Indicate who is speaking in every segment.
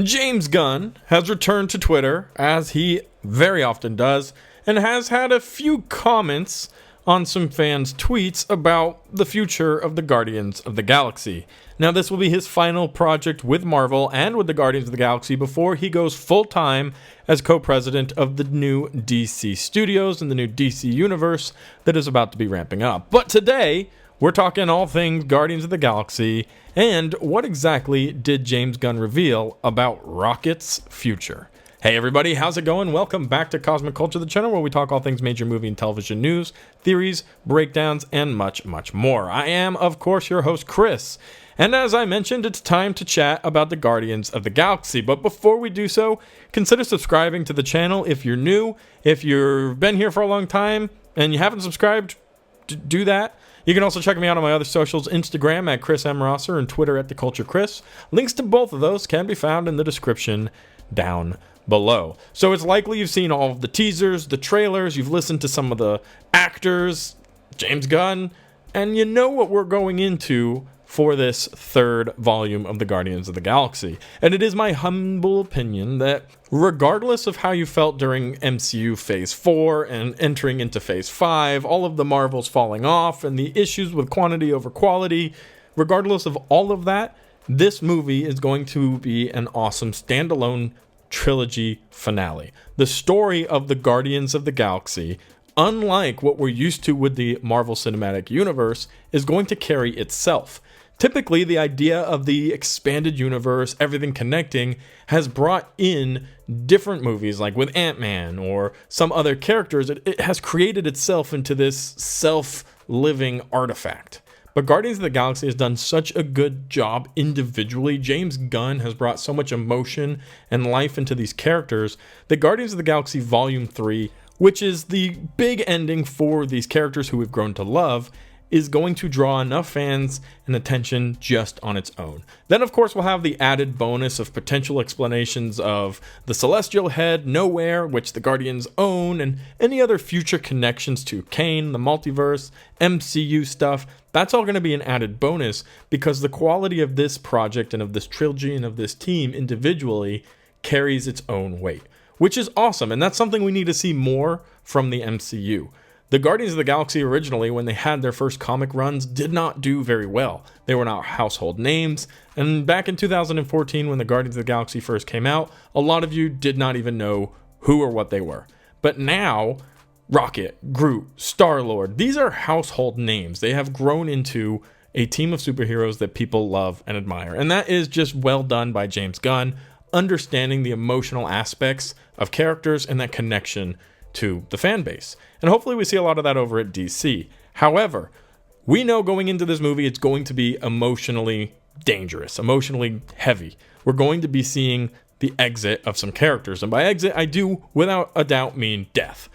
Speaker 1: James Gunn has returned to Twitter, as he very often does, and has had a few comments on some fans' tweets about the future of the Guardians of the Galaxy. Now, this will be his final project with Marvel and with the Guardians of the Galaxy before he goes full-time as co-president of the new DC Studios and the new DC Universe that is about to be ramping up. But today, we're talking all things Guardians of the Galaxy, and what exactly did James Gunn reveal about Rocket's future? Hey everybody, how's it going? Welcome back to Cosmic Culture, the channel where we talk all things major movie and television news, theories, breakdowns, and much, much more. I am, of course, your host, Chris. And as I mentioned, it's time to chat about the Guardians of the Galaxy. But before we do so, consider subscribing to the channel if you're new. If you've been here for a long time and you haven't subscribed, do that. You can also check me out on my other socials, Instagram at Chris M. Rosser and Twitter at TheCultureChris. Links to both of those can be found in the description down below. So it's likely you've seen all of the teasers, the trailers, you've listened to some of the actors, James Gunn, and you know what we're going into for this third volume of the Guardians of the Galaxy. And it is my humble opinion that regardless of how you felt during MCU Phase 4 and entering into Phase 5, all of the Marvels falling off and the issues with quantity over quality, regardless of all of that, this movie is going to be an awesome standalone trilogy finale. The story of the Guardians of the Galaxy, unlike what we're used to with the Marvel Cinematic Universe, is going to carry itself. Typically, the idea of the expanded universe, everything connecting, has brought in different movies, like with Ant-Man or some other characters. It has created itself into this self-living artifact. But Guardians of the Galaxy has done such a good job individually. James Gunn has brought so much emotion and life into these characters that Guardians of the Galaxy Volume 3, which is the big ending for these characters who we've grown to love, is going to draw enough fans and attention just on its own. Then, of course, we'll have the added bonus of potential explanations of the Celestial Head, Nowhere, which the Guardians own, and any other future connections to Kane, the multiverse, MCU stuff. That's all going to be an added bonus because the quality of this project and of this trilogy and of this team individually carries its own weight, which is awesome. And that's something we need to see more from the MCU. The Guardians of the Galaxy originally, when they had their first comic runs, did not do very well. They were not household names, and back in 2014 when the Guardians of the Galaxy first came out, a lot of you did not even know who or what they were. But now, Rocket, Groot, Star-Lord, these are household names. They have grown into a team of superheroes that people love and admire, and that is just well done by James Gunn, understanding the emotional aspects of characters and that connection to the fan base. And hopefully we see a lot of that over at DC. However, we know going into this movie it's going to be emotionally dangerous, emotionally heavy. We're going to be seeing the exit of some characters. And by exit, I do without a doubt mean death.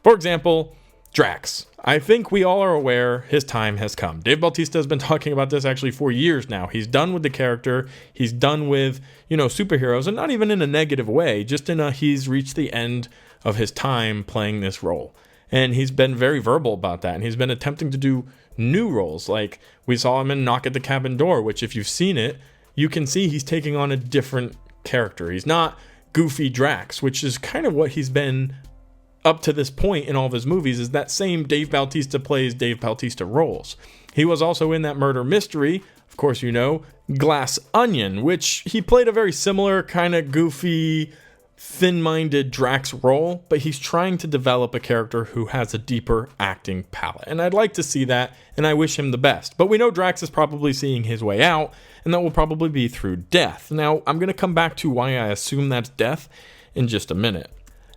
Speaker 1: For example, Drax. I think we all are aware his time has come. Dave Bautista has been talking about this actually for years now. He's done with the character. He's done with, superheroes, and not even in a negative way, just in a he's reached the end of his time playing this role. And he's been very verbal about that. And he's been attempting to do new roles. Like we saw him in Knock at the Cabin Door, which if you've seen it, you can see he's taking on a different character. He's not goofy Drax, which is kind of what he's been up to this point in all of his movies, is that same Dave Bautista plays Dave Bautista roles. He was also in that murder mystery, of course Glass Onion, which he played a very similar kind of goofy, thin-minded Drax role, but he's trying to develop a character who has a deeper acting palette. And I'd like to see that, and I wish him the best. But we know Drax is probably seeing his way out, and that will probably be through death. Now, I'm going to come back to why I assume that's death in just a minute.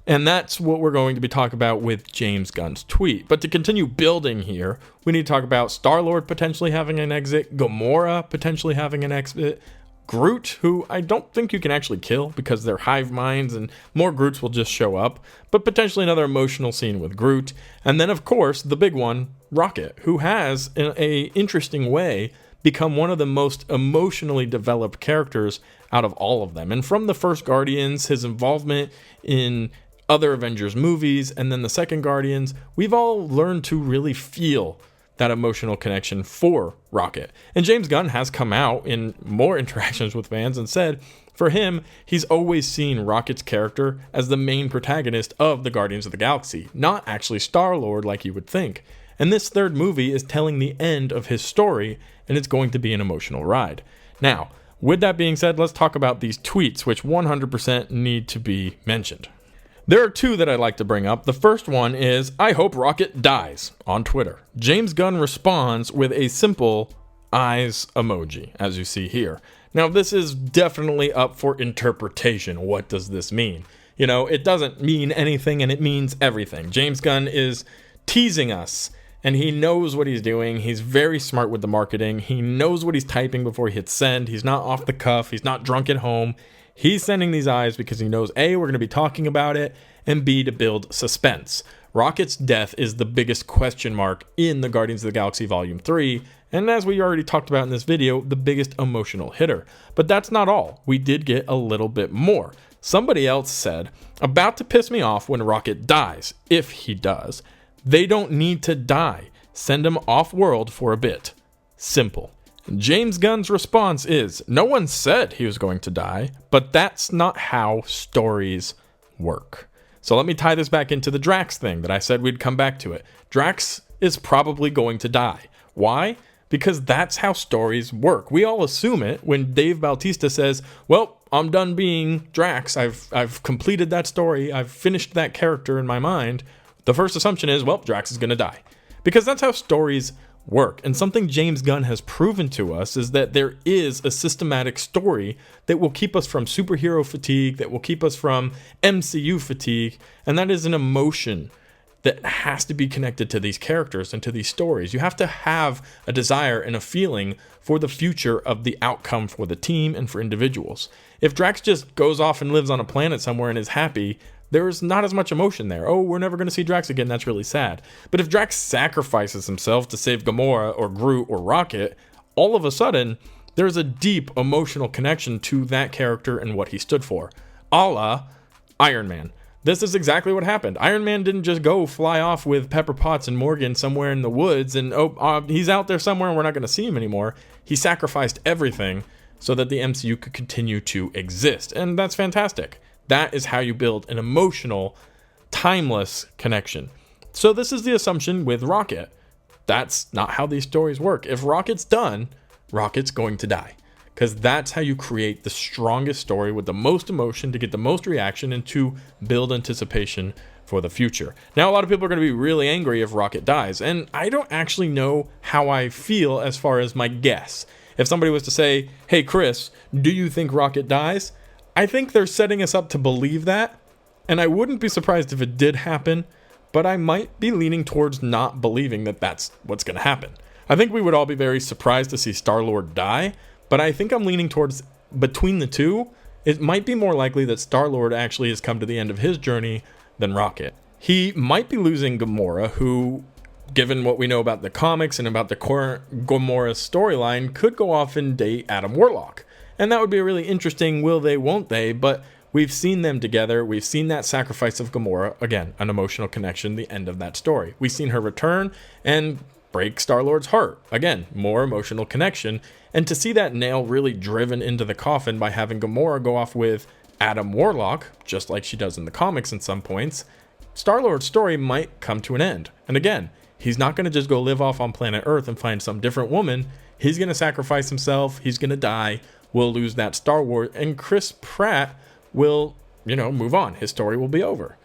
Speaker 1: And that's what we're going to be talking about with James Gunn's tweet. But to continue building here, we need to talk about Star-Lord potentially having an exit, Gamora potentially having an exit, Groot, who I don't think you can actually kill because they're hive minds and more Groots will just show up, but potentially another emotional scene with Groot. And then, of course, the big one, Rocket, who has, in an interesting way, become one of the most emotionally developed characters out of all of them. And from the first Guardians, his involvement in other Avengers movies, and then the second Guardians, we've all learned to really feel that emotional connection for Rocket. And James Gunn has come out in more interactions with fans and said For him, he's always seen Rocket's character as the main protagonist of the Guardians of the Galaxy, not actually Star-Lord like you would think. And this third movie is telling the end of his story, and it's going to be an emotional ride. Now, with that being said, let's talk about these tweets, which 100% need to be mentioned. There are two that I'd like to bring up. The first one is, "I hope Rocket dies," on Twitter. James Gunn responds with a simple eyes emoji, as you see here. Now, this is definitely up for interpretation. What does this mean? It doesn't mean anything, and it means everything. James Gunn is teasing us, and he knows what he's doing. He's very smart with the marketing. He knows what he's typing before he hits send. He's not off the cuff. He's not drunk at home. He's sending these eyes because he knows A, we're going to be talking about it, and B, to build suspense. Rocket's death is the biggest question mark in the Guardians of the Galaxy Volume 3, and as we already talked about in this video, the biggest emotional hitter. But that's not all. We did get a little bit more. Somebody else said, "About to piss me off when Rocket dies, if he does. They don't need to die. Send him off-world for a bit. Simple." James Gunn's response is, "No one said he was going to die, but that's not how stories work." So let me tie this back into the Drax thing that I said we'd come back to it. Drax is probably going to die. Why? Because that's how stories work. We all assume it when Dave Bautista says, "Well, I'm done being Drax. I've completed that story. I've finished that character in my mind." The first assumption is, well, Drax is going to die. Because that's how stories work. And something James Gunn has proven to us is that there is a systematic story that will keep us from superhero fatigue, that will keep us from MCU fatigue, and that is an emotion that has to be connected to these characters and to these stories. You have to have a desire and a feeling for the future of the outcome for the team and for individuals. If Drax just goes off and lives on a planet somewhere and is happy, there's not as much emotion there. Oh, we're never going to see Drax again. That's really sad. But if Drax sacrifices himself to save Gamora or Groot or Rocket, all of a sudden, there's a deep emotional connection to that character and what he stood for. A la Iron Man. This is exactly what happened. Iron Man didn't just go fly off with Pepper Potts and Morgan somewhere in the woods and, he's out there somewhere and we're not going to see him anymore. He sacrificed everything so that the MCU could continue to exist. And that's fantastic. That is how you build an emotional, timeless connection. So this is the assumption with Rocket. That's not how these stories work. If Rocket's done, Rocket's going to die. Because that's how you create the strongest story with the most emotion to get the most reaction and to build anticipation for the future. Now, a lot of people are going to be really angry if Rocket dies, and I don't actually know how I feel as far as my guess. If somebody was to say, "Hey, Chris, do you think Rocket dies?" I think they're setting us up to believe that, and I wouldn't be surprised if it did happen, but I might be leaning towards not believing that that's what's going to happen. I think we would all be very surprised to see Star-Lord die, but I think I'm leaning towards between the two. It might be more likely that Star-Lord actually has come to the end of his journey than Rocket. He might be losing Gamora, who, given what we know about the comics and about the current Gamora storyline, could go off and date Adam Warlock. And that would be a really interesting will they, won't they, but we've seen them together. We've seen that sacrifice of Gamora, again, an emotional connection, the end of that story. We've seen her return and break Star-Lord's heart. Again, more emotional connection. And to see that nail really driven into the coffin by having Gamora go off with Adam Warlock, just like she does in the comics in some points, Star-Lord's story might come to an end. And again, he's not going to just go live off on planet Earth and find some different woman. He's going to sacrifice himself. He's going to die. We'll lose that Star Wars, and Chris Pratt will, move on. His story will be over.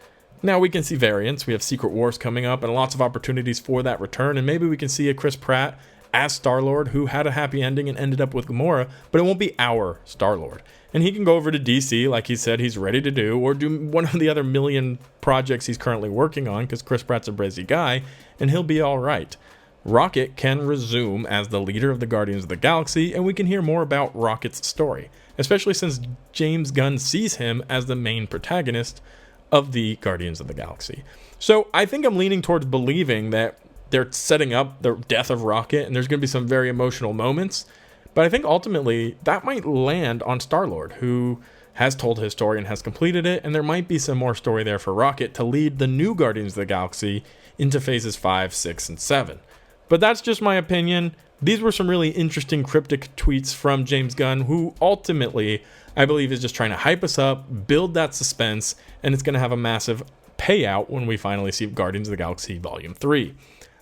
Speaker 1: Now we can see variants. We have Secret Wars coming up and lots of opportunities for that return, and maybe we can see a Chris Pratt as Star-Lord who had a happy ending and ended up with Gamora, but it won't be our Star-Lord. And he can go over to DC like he said he's ready to do, or do one of the other million projects he's currently working on, because Chris Pratt's a busy guy, and he'll be all right. Rocket can resume as the leader of the Guardians of the Galaxy, and we can hear more about Rocket's story, especially since James Gunn sees him as the main protagonist of the Guardians of the Galaxy. So I think I'm leaning towards believing that they're setting up the death of Rocket, and there's going to be some very emotional moments, but I think ultimately that might land on Star-Lord, who has told his story and has completed it, and there might be some more story there for Rocket to lead the new Guardians of the Galaxy into phases 5, 6, and 7. But that's just my opinion. these were some really interesting cryptic tweets from James Gunn, who ultimately, I believe, is just trying to hype us up, build that suspense, and it's going to have a massive payout when we finally see Guardians of the Galaxy Volume 3.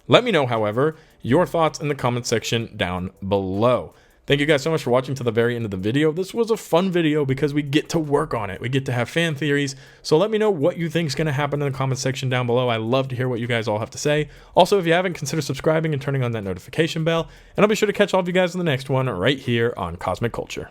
Speaker 1: Let me know, however, your thoughts in the comment section down below. Thank you guys so much for watching to the very end of the video. This was a fun video because we get to work on it. We get to have fan theories. So let me know what you think is going to happen in the comment section down below. I love to hear what you guys all have to say. Also, if you haven't, consider subscribing and turning on that notification bell. And I'll be sure to catch all of you guys in the next one right here on Cosmic Culture.